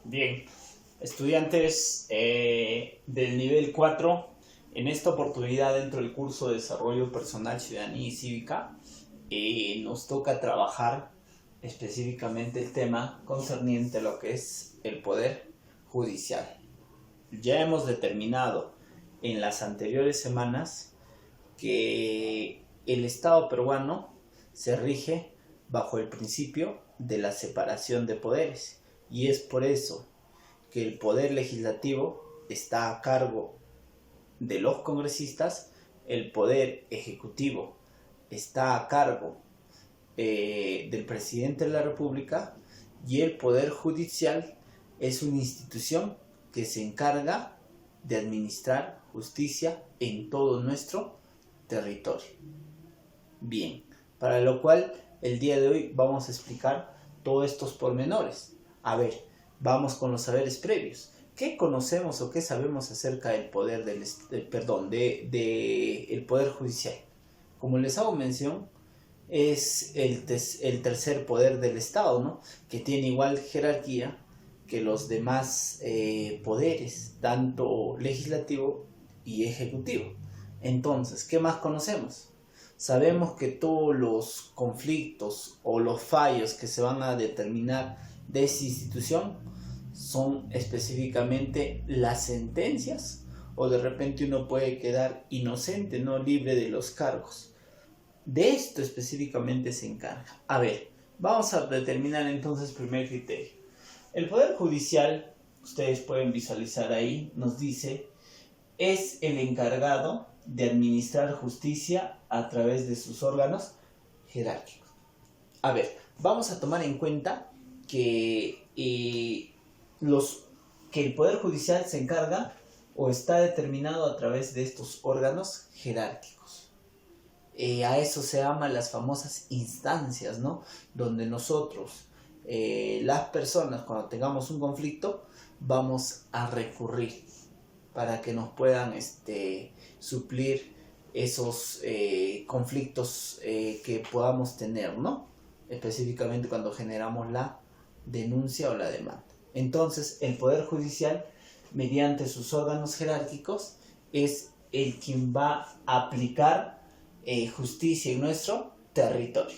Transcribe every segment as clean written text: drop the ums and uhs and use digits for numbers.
Bien, estudiantes del nivel 4, en esta oportunidad dentro del curso de Desarrollo Personal, Ciudadanía y Cívica, nos toca trabajar específicamente el tema concerniente a lo que es el Poder Judicial. Ya hemos determinado en las anteriores semanas que el Estado peruano se rige bajo el principio de la separación de poderes, y es por eso que el poder legislativo está a cargo de los congresistas, el poder ejecutivo está a cargo del presidente de la República, y el poder judicial es una institución que se encarga de administrar justicia en todo nuestro territorio. Bien, para lo cual el día de hoy vamos a explicar todos estos pormenores. A ver, vamos con los saberes previos. ¿Qué conocemos o qué sabemos acerca del poder del poder judicial? Como les hago mención, es el tercer poder del Estado, ¿no? Que tiene igual jerarquía que los demás poderes, tanto legislativo y ejecutivo. Entonces, ¿qué más conocemos? Sabemos que todos los conflictos o los fallos que se van a determinar de esta institución son específicamente las sentencias, o de repente uno puede quedar inocente, no libre de los cargos. De esto específicamente se encarga. A ver, vamos a determinar entonces el primer criterio. El Poder Judicial, ustedes pueden visualizar ahí, nos dice, es el encargado de administrar justicia a través de sus órganos jerárquicos. A ver, vamos a tomar en cuenta que el Poder Judicial se encarga o está determinado a través de estos órganos jerárquicos. A eso se llaman las famosas instancias, ¿no? Donde nosotros, las personas, cuando tengamos un conflicto, vamos a recurrir para que nos puedan suplir esos conflictos que podamos tener, ¿no? Específicamente cuando generamos la denuncia o la demanda. Entonces, el Poder Judicial, mediante sus órganos jerárquicos, es el quien va a aplicar justicia en nuestro territorio.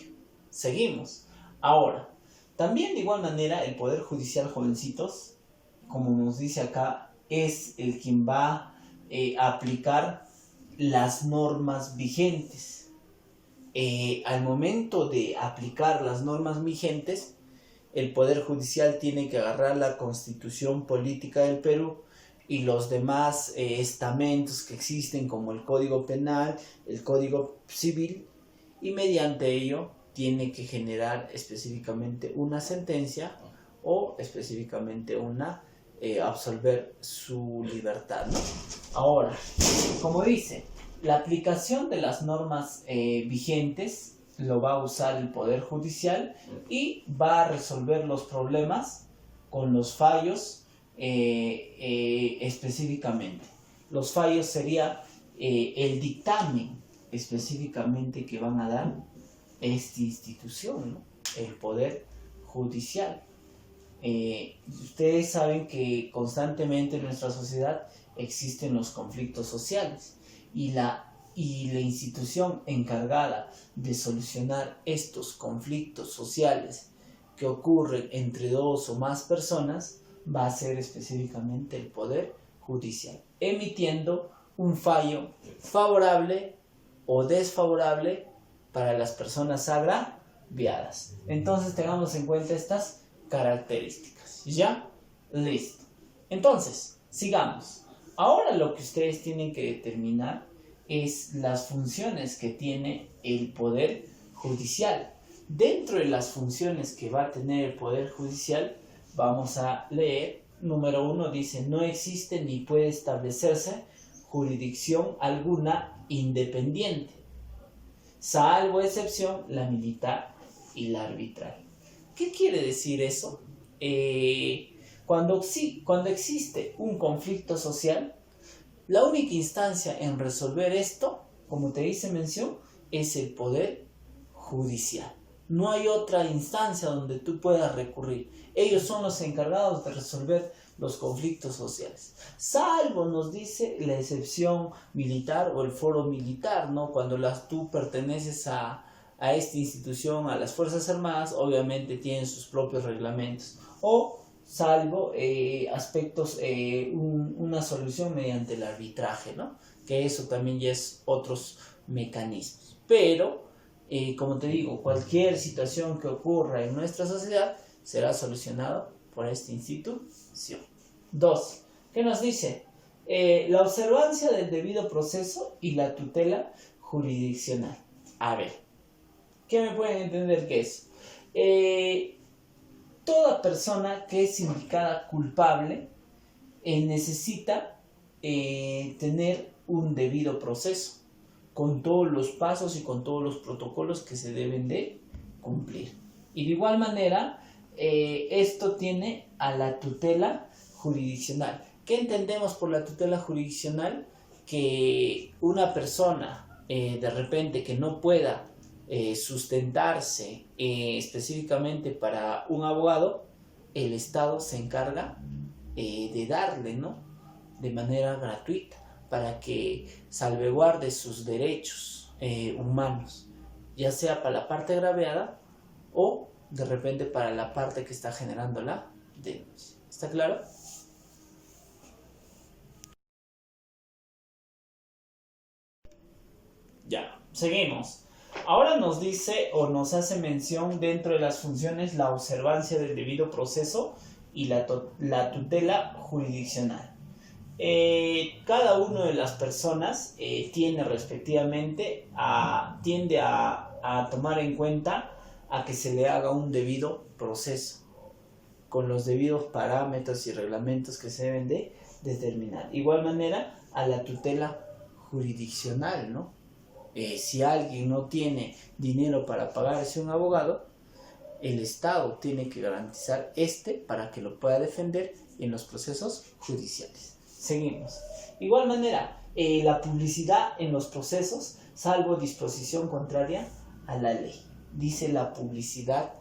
Seguimos. Ahora, también de igual manera, el Poder Judicial, jovencitos, como nos dice acá, es el quien va a aplicar las normas vigentes. Al momento de aplicar las normas vigentes, el Poder Judicial tiene que agarrar la Constitución Política del Perú y los demás estamentos que existen, como el Código Penal, el Código Civil, y mediante ello tiene que generar específicamente una sentencia o específicamente absolver su libertad, ¿no? Ahora, como dice, la aplicación de las normas vigentes lo va a usar el Poder Judicial y va a resolver los problemas con los fallos específicamente. Los fallos sería el dictamen específicamente que van a dar esta institución, ¿no? El Poder Judicial. Ustedes saben que constantemente en nuestra sociedad existen los conflictos sociales, y la institución encargada de solucionar estos conflictos sociales que ocurren entre dos o más personas va a ser específicamente el Poder Judicial, emitiendo un fallo favorable o desfavorable para las personas agraviadas. Entonces tengamos en cuenta estas características. ¿Ya? Listo. Entonces, sigamos. Ahora lo que ustedes tienen que determinar es las funciones que tiene el Poder Judicial. Dentro de las funciones que va a tener el Poder Judicial, vamos a leer, número 1 dice, no existe ni puede establecerse jurisdicción alguna independiente, salvo excepción la militar y la arbitral. ¿Qué quiere decir eso? Cuando existe un conflicto social, la única instancia en resolver esto, como te hice mención, es el Poder Judicial. No hay otra instancia donde tú puedas recurrir. Ellos son los encargados de resolver los conflictos sociales. Salvo, nos dice, la excepción militar o el foro militar, ¿no? Cuando tú perteneces a esta institución, a las Fuerzas Armadas, obviamente tienen sus propios reglamentos. O salvo aspectos, una solución mediante el arbitraje, ¿no? Que eso también ya es otros mecanismos. Pero, como te digo, cualquier situación que ocurra en nuestra sociedad será solucionada por esta institución. 2. ¿Qué nos dice? La observancia del debido proceso y la tutela jurisdiccional. A ver, ¿qué me pueden entender qué es? Toda persona que es indicada culpable necesita tener un debido proceso, con todos los pasos y con todos los protocolos que se deben de cumplir. Y de igual manera, esto tiene a la tutela jurisdiccional. ¿Qué entendemos por la tutela jurisdiccional? Que una persona de repente que no pueda sustentarse específicamente para un abogado, el Estado se encarga de darle, ¿no? De manera gratuita, para que salvaguarde sus derechos humanos, ya sea para la parte agraviada o de repente para la parte que está generando la denuncia. ¿Está claro? Ya, seguimos. Ahora nos dice o nos hace mención dentro de las funciones la observancia del debido proceso y la tutela jurisdiccional. Cada una de las personas tiende respectivamente tiende a tomar en cuenta a que se le haga un debido proceso con los debidos parámetros y reglamentos que se deben de determinar. De igual manera a la tutela jurisdiccional, ¿no? Si alguien no tiene dinero para pagarse un abogado, el Estado tiene que garantizar para que lo pueda defender en los procesos judiciales. Seguimos. Igual manera, la publicidad en los procesos, salvo disposición contraria a la ley. Dice la publicidad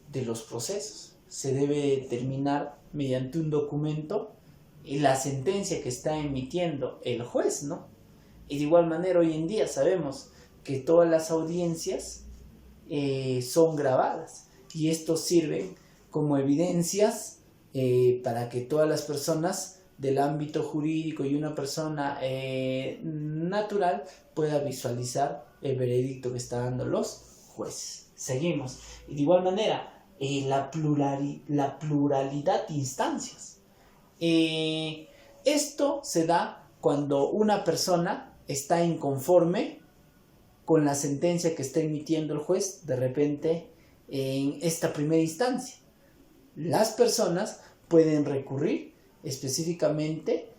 de los procesos. Se debe determinar mediante un documento la sentencia que está emitiendo el juez, ¿no? Y de igual manera, hoy en día sabemos que todas las audiencias son grabadas y esto sirve como evidencias para que todas las personas del ámbito jurídico y una persona natural pueda visualizar el veredicto que están dando los jueces. Seguimos. Y de igual manera, la pluralidad de instancias. Esto se da cuando una persona está inconforme con la sentencia que está emitiendo el juez de repente en esta primera instancia. Las personas pueden recurrir específicamente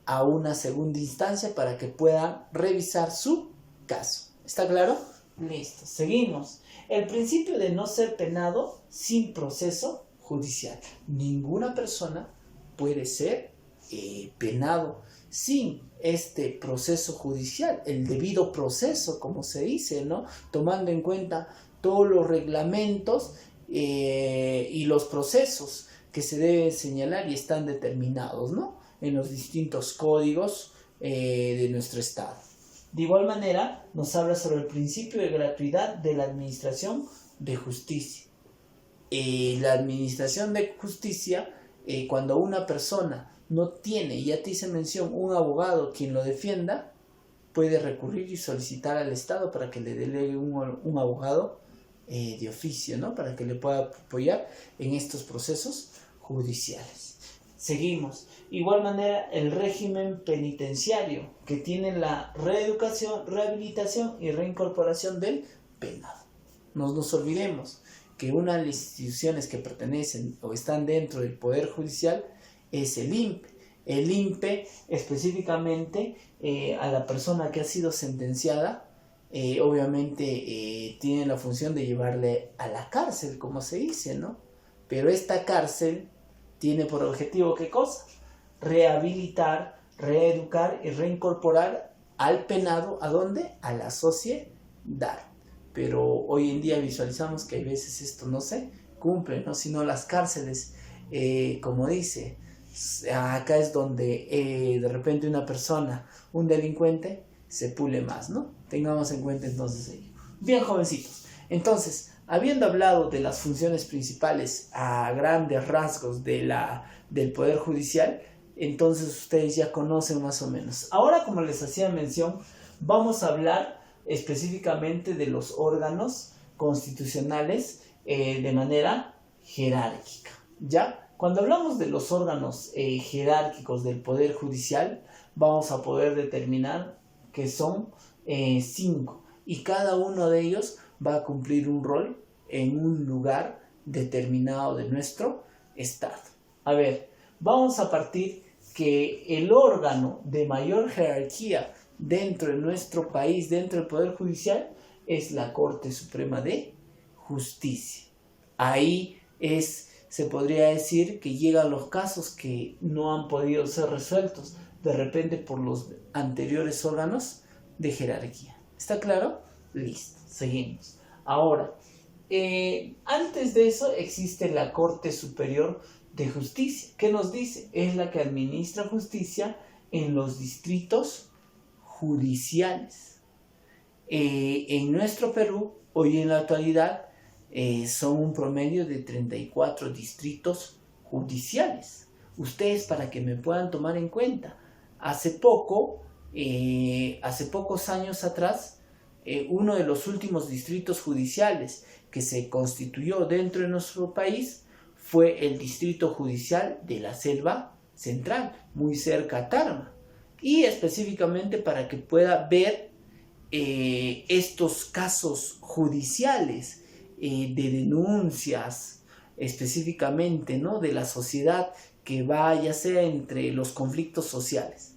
a una segunda instancia para que puedan revisar su caso. ¿Está claro? Listo, seguimos. El principio de no ser penado sin proceso judicial. Ninguna persona puede ser penado sin este proceso judicial, el debido proceso, como se dice, ¿no? Tomando en cuenta todos los reglamentos y los procesos que se deben señalar y están determinados, ¿no? En los distintos códigos de nuestro Estado. De igual manera, nos habla sobre el principio de gratuidad de la administración de justicia. La administración de justicia, cuando una persona no tiene, y ya te hice mención, un abogado quien lo defienda, puede recurrir y solicitar al Estado para que le delegue un abogado de oficio, ¿no? Para que le pueda apoyar en estos procesos judiciales. Seguimos. Igual manera, el régimen penitenciario, que tiene la reeducación, rehabilitación y reincorporación del penado. No nos olvidemos que una de las instituciones que pertenecen o están dentro del Poder Judicial es el INPE. El INPE específicamente a la persona que ha sido sentenciada, obviamente tiene la función de llevarle a la cárcel, como se dice, ¿no? Pero esta cárcel tiene por objetivo, ¿qué cosa? Rehabilitar, reeducar y reincorporar al penado, ¿a dónde? A la sociedad. pero hoy en día visualizamos que a veces esto no se cumple, ¿no? Sino las cárceles, como dice, acá es donde de repente una persona, un delincuente, se pule más, ¿no? Tengamos en cuenta entonces ello. Bien, jovencitos, entonces, habiendo hablado de las funciones principales a grandes rasgos del Poder Judicial, entonces ustedes ya conocen más o menos. Ahora, como les hacía mención, vamos a hablar específicamente de los órganos constitucionales de manera jerárquica, ¿ya? Cuando hablamos de los órganos jerárquicos del Poder Judicial, vamos a poder determinar que son 5 y cada uno de ellos va a cumplir un rol en un lugar determinado de nuestro estado. A ver, vamos a partir que el órgano de mayor jerarquía dentro de nuestro país, dentro del Poder Judicial, es la Corte Suprema de Justicia. Ahí se podría decir que llegan los casos que no han podido ser resueltos de repente por los anteriores órganos de jerarquía. ¿Está claro? Listo, seguimos. Ahora, antes de eso existe la Corte Superior de Justicia. ¿Qué nos dice? Es la que administra justicia en los distritos judiciales. En nuestro Perú, hoy en la actualidad, son un promedio de 34 distritos judiciales. Ustedes, para que me puedan tomar en cuenta, hace pocos años atrás, uno de los últimos distritos judiciales que se constituyó dentro de nuestro país fue el Distrito Judicial de la Selva Central, muy cerca a Tarma. Y específicamente para que pueda ver estos casos judiciales de denuncias, específicamente, ¿no?, de la sociedad que va ya sea entre los conflictos sociales.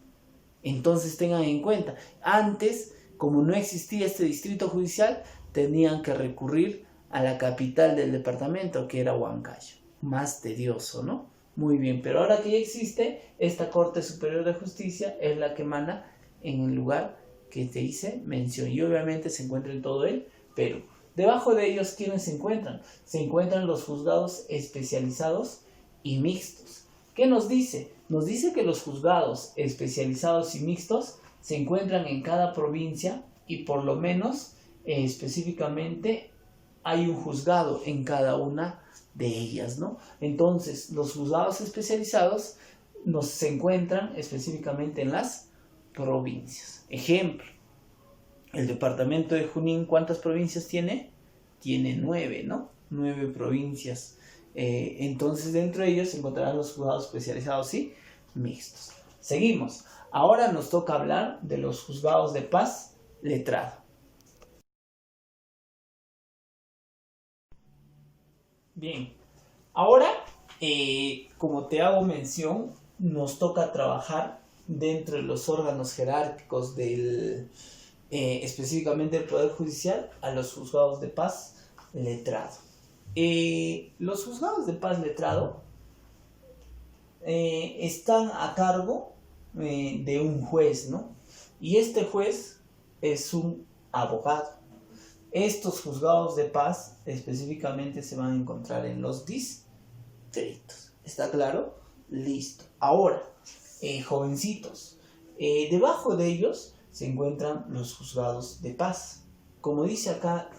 Entonces tengan en cuenta, antes, como no existía este distrito judicial, tenían que recurrir a la capital del departamento, que era Huancayo. Más tedioso, ¿no? Muy bien, pero ahora que ya existe, esta Corte Superior de Justicia es la que emana en el lugar que te hice mención. Y obviamente se encuentra en todo el Perú. Debajo de ellos, ¿quiénes se encuentran? Se encuentran los juzgados especializados y mixtos. ¿Qué nos dice? Nos dice que los juzgados especializados y mixtos se encuentran en cada provincia y por lo menos específicamente hay un juzgado en cada una de ellas, ¿no? Entonces, los juzgados especializados se encuentran específicamente en las provincias. Ejemplo, el departamento de Junín, ¿cuántas provincias tiene? Tiene 9, ¿no? 9 provincias. Entonces, dentro de ellos se encontrarán los juzgados especializados y mixtos. Seguimos. Ahora nos toca hablar de los juzgados de paz letrado. Bien, ahora, como te hago mención, nos toca trabajar dentro de los órganos jerárquicos específicamente del Poder Judicial, a los juzgados de paz letrado. Los juzgados de paz letrado están a cargo de un juez, ¿no? Y este juez es un abogado. Estos juzgados de paz específicamente se van a encontrar en los distritos. ¿Está claro? Listo. Ahora, jovencitos, debajo de ellos se encuentran los juzgados de paz. Como dice acá,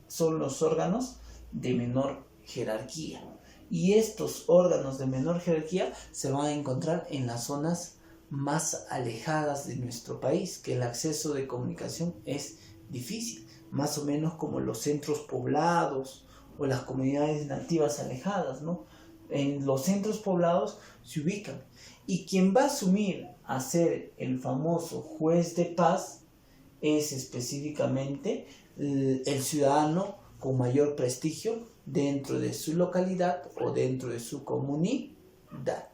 son los órganos de menor jerarquía. Y estos órganos de menor jerarquía se van a encontrar en las zonas más alejadas de nuestro país, que el acceso de comunicación es difícil, más o menos como los centros poblados o las comunidades nativas alejadas, ¿no? En los centros poblados se ubican. Y quien va a asumir a ser el famoso juez de paz es específicamente el ciudadano con mayor prestigio dentro de su localidad o dentro de su comunidad.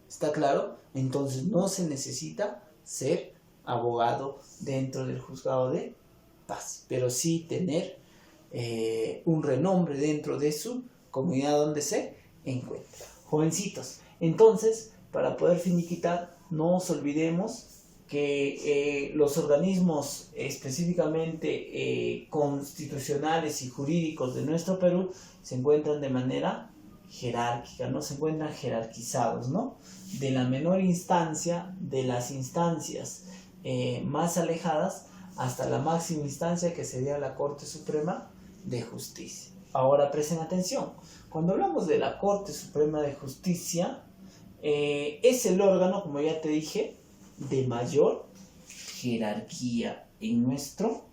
¿Está claro? Entonces no se necesita ser abogado dentro del juzgado de paz, pero sí tener un renombre dentro de su comunidad donde se encuentra. Jovencitos, entonces, para poder finiquitar, no os olvidemos que los organismos específicamente constitucionales y jurídicos de nuestro Perú se encuentran de manera jerárquica, ¿no? Se encuentran jerarquizados, ¿no? De la menor instancia, de las instancias más alejadas, hasta la máxima instancia, que sería la Corte Suprema de Justicia. Ahora presten atención, cuando hablamos de la Corte Suprema de Justicia, es el órgano, como ya te dije, de mayor jerarquía en nuestro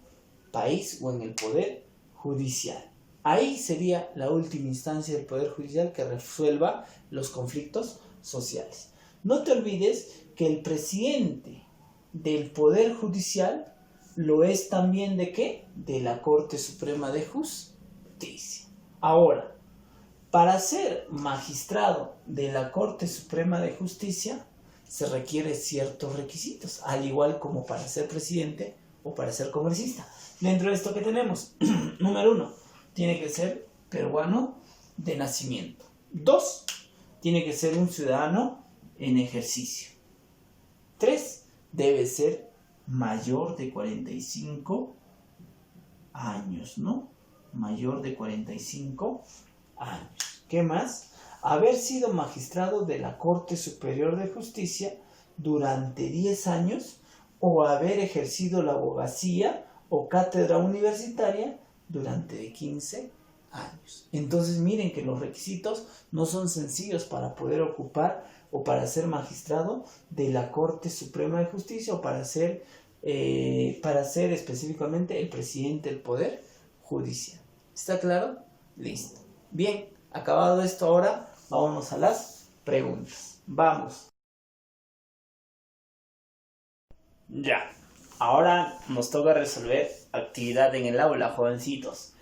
país o en el Poder Judicial. Ahí sería la última instancia del Poder Judicial que resuelva los conflictos sociales. No te olvides que el presidente del Poder Judicial lo es también ¿de qué? De la Corte Suprema de Justicia. Ahora, para ser magistrado de la Corte Suprema de Justicia se requieren ciertos requisitos, al igual como para ser presidente o para ser congresista. Dentro de esto que tenemos, número 1, tiene que ser peruano de nacimiento. 2, tiene que ser un ciudadano en ejercicio. 3, debe ser mayor de 45 años, ¿no? Mayor de 45 años. ¿Qué más? Haber sido magistrado de la Corte Superior de Justicia durante 10 años o haber ejercido la abogacía o cátedra universitaria durante 15 años. Entonces miren que los requisitos no son sencillos para poder ocupar o para ser magistrado de la Corte Suprema de Justicia o para ser específicamente el presidente del Poder Judicial. ¿Está claro? Listo. Bien, acabado esto ahora, vámonos a las preguntas. Vamos. Ya, ahora nos toca resolver actividad en el aula, jovencitos.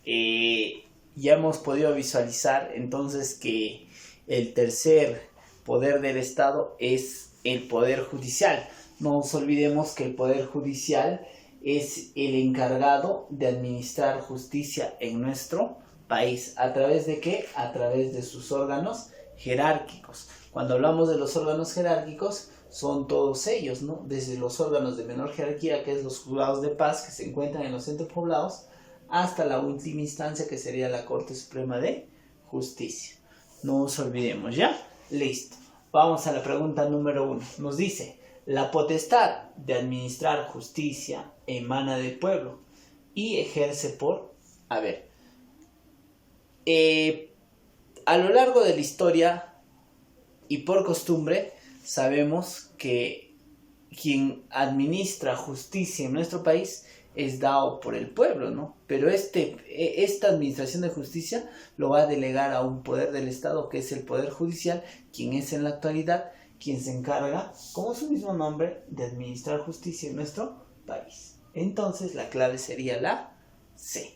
Ya hemos podido visualizar entonces que el tercer poder del Estado es el Poder Judicial. No nos olvidemos que el Poder Judicial es el encargado de administrar justicia en nuestro país. ¿A través de qué? A través de sus órganos jerárquicos. Cuando hablamos de los órganos jerárquicos, son todos ellos, ¿no? Desde los órganos de menor jerarquía, que es los juzgados de paz que se encuentran en los centros poblados, hasta la última instancia, que sería la Corte Suprema de Justicia. No nos olvidemos, ¿ya? Listo. Vamos a la pregunta número 1. Nos dice: la potestad de administrar justicia emana del pueblo y ejerce por... A lo largo de la historia y por costumbre, sabemos que quien administra justicia en nuestro país es dado por el pueblo, ¿no? Pero esta administración de justicia lo va a delegar a un poder del Estado, que es el Poder Judicial, quien es en la actualidad quien se encarga, como su mismo nombre, de administrar justicia en nuestro país. Entonces la clave sería la C.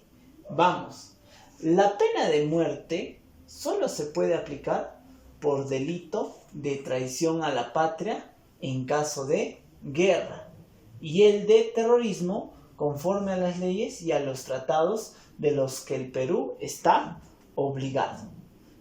Vamos. La pena de muerte solo se puede aplicar por delito de traición a la patria en caso de guerra, y el de terrorismo conforme a las leyes y a los tratados de los que el Perú está obligado.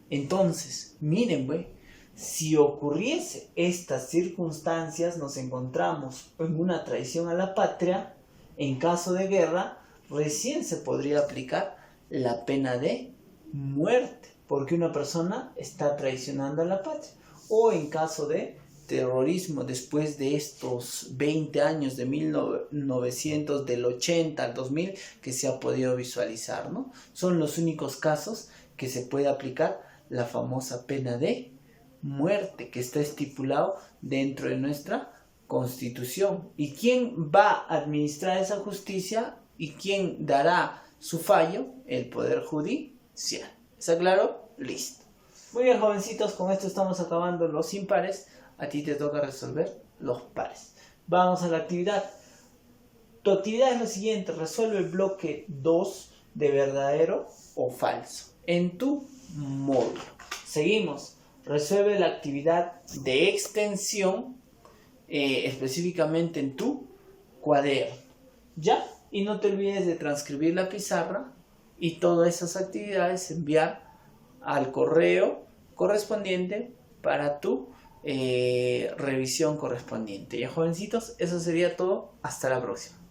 Entonces, miren, si ocurriese estas circunstancias, nos encontramos en una traición a la patria, en caso de guerra, recién se podría aplicar la pena de muerte, porque una persona está traicionando a la patria. O en caso de terrorismo, después de estos 20 años, de 1900, del 80 al 2000, que se ha podido visualizar, ¿no? Son los únicos casos que se puede aplicar la famosa pena de muerte, que está estipulado dentro de nuestra Constitución. ¿Y quién va a administrar esa justicia y quién dará su fallo? El Poder Judicial. ¿Está claro? Listo. Muy bien, jovencitos, con esto estamos acabando los impares. A ti te toca resolver los pares. Vamos a la actividad. Tu actividad es la siguiente: resuelve el bloque 2 de verdadero o falso en tu módulo. Seguimos. Resuelve la actividad de extensión específicamente en tu cuaderno. ¿Ya? Y no te olvides de transcribir la pizarra y todas esas actividades enviar al correo correspondiente para tu revisión correspondiente. Ya jovencitos, eso sería todo. Hasta la próxima.